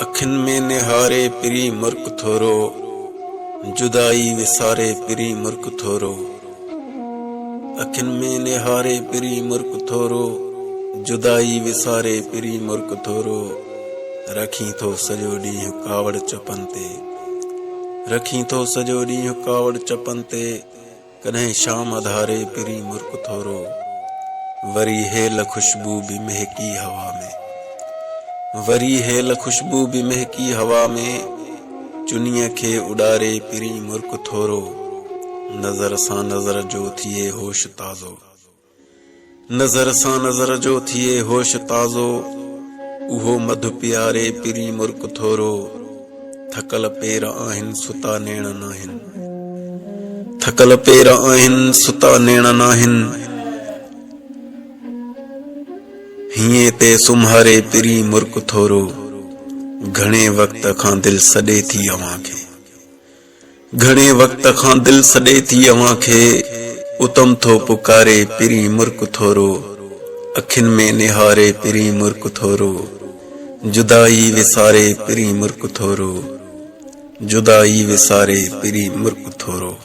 अखिन में निहारे पिरी मुर्क थोरो, जुदाई विसारे पिरी मुर्क थोरो। अखिन में निहारे पिरी मुर्क थोरो, जुदाई विसारे पिरी मुर्क थोरो। रखी थो सॼो ॾींहुं कावड़ चपन ते, रखी थो सॼो ॾींहुं कावड़ चपन ते, कॾहिं शाम धारे पिरी मुर्क थोरो। वरी हेल खुशबू भी महकी हवा में, वरी हेल खुशबू भी महकी हवा में, चुनीअ खे उॾारे पिरी मुर्क थोरो। नज़र सां नज़र जो थिए होश ताज़ो, नज़र सां नज़र जो थिए होश ताज़ो, उहो मधु प्यारे पिरी मुर्क थोरो। थकल पेर आहिनि सुता नेण नाहिनि, थकल पेर आहिनि सुता नेण नाहिनि, हीअं ते सुम्हारे पिरी मुर्क थोरो। घणे वक़्त खां दिलि सॾे थी अव्हां खे, घणे वक़्त खां दिलि सॾे थी अव्हां खे, उतम थो पुकारे पिरी मुर्क थोरो। अखियुनि में निहारे पिरी मुर्क थोरो, जुदाई विसारे पिरी मुर्क थोरो, जुदाई विसारे पिरी मुर्क थोरो।